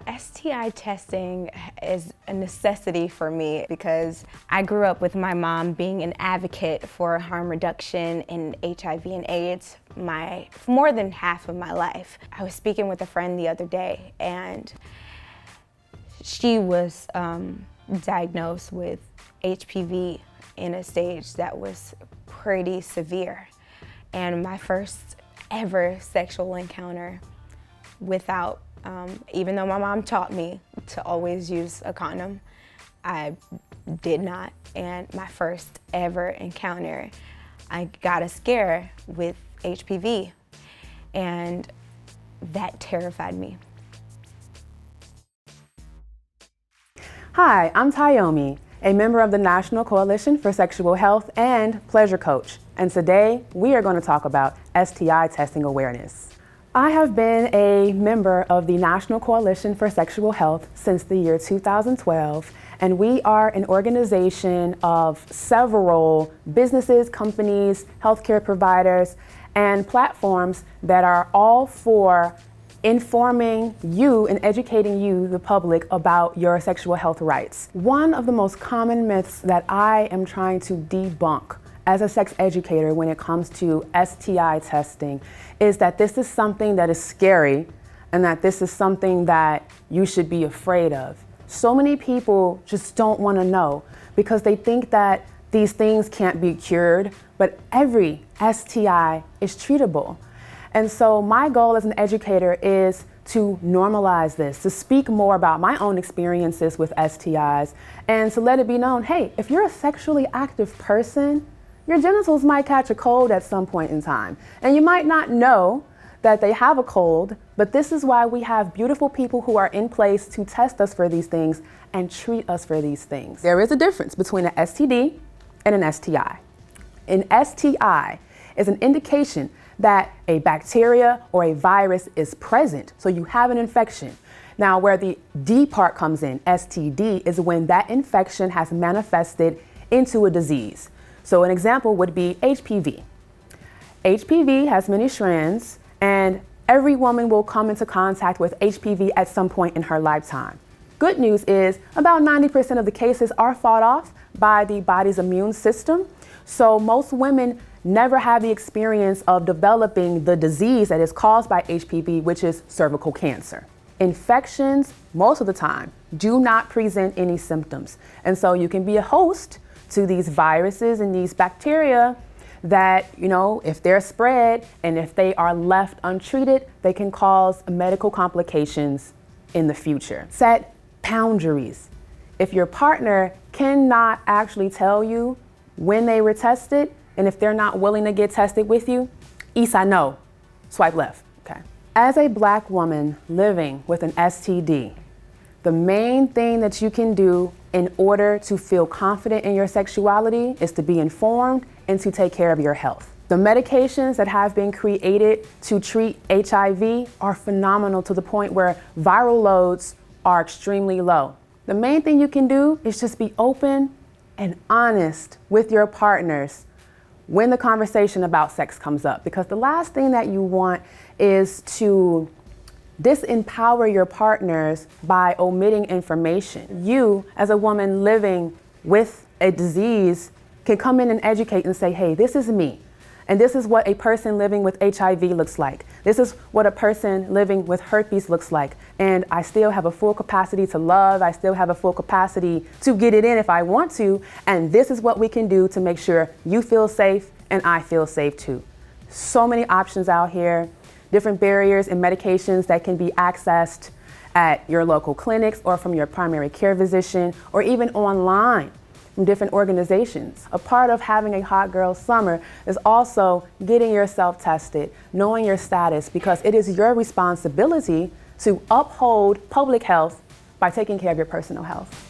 STI testing is a necessity for me because I grew up with my mom being an advocate for harm reduction in HIV and AIDS for more than half of my life. I was speaking with a friend the other day, and she was diagnosed with HPV in a stage that was pretty severe. And my first ever sexual encounter without, even though my mom taught me to always use a condom, I did not. And my first ever encounter, I got a scare with HPV, and that terrified me. Hi, I'm Tyomi, a member of the National Coalition for Sexual Health and Pleasure Coach, and today we are going to talk about STI testing awareness. I have been a member of the National Coalition for Sexual Health since the year 2012, and we are an organization of several businesses, companies, healthcare providers, and platforms that are all for informing you and educating you, the public, about your sexual health rights. One of the most common myths that I am trying to debunk as a sex educator when it comes to STI testing is that this is something that is scary and that this is something that you should be afraid of. So many people just don't want to know because they think that these things can't be cured, but every STI is treatable. And so my goal as an educator is to normalize this, to speak more about my own experiences with STIs, and to let it be known, hey, if you're a sexually active person, your genitals might catch a cold at some point in time. And you might not know that they have a cold, but this is why we have beautiful people who are in place to test us for these things and treat us for these things. There is a difference between an STD and an STI. An STI is an indication that a bacteria or a virus is present, so you have an infection. Now, where the D part comes in, STD, is when that infection has manifested into a disease. So an example would be HPV. HPV has many strands, and every woman will come into contact with HPV at some point in her lifetime. Good news is about 90% of the cases are fought off by the body's immune system, so most women never have the experience of developing the disease that is caused by HPV, which is cervical cancer. Infections, most of the time, do not present any symptoms. And so you can be a host to these viruses and these bacteria that, if they're spread and if they are left untreated, they can cause medical complications in the future. Set boundaries. If your partner cannot actually tell you when they were tested, and if they're not willing to get tested with you, I no, swipe left, okay? As a Black woman living with an STD, the main thing that you can do in order to feel confident in your sexuality is to be informed and to take care of your health. The medications that have been created to treat HIV are phenomenal to the point where viral loads are extremely low. The main thing you can do is just be open and honest with your partners when the conversation about sex comes up, because the last thing that you want is to disempower your partners by omitting information. You, as a woman living with a disease, can come in and educate and say, hey, this is me, and this is what a person living with HIV looks like. This is what a person living with herpes looks like. And I still have a full capacity to love. I still have a full capacity to get it in if I want to. And this is what we can do to make sure you feel safe and I feel safe too. So many options out here, different barriers and medications that can be accessed at your local clinics or from your primary care physician or even online from different organizations. A part of having a hot girl summer is also getting yourself tested, knowing your status, because it is your responsibility to uphold public health by taking care of your personal health.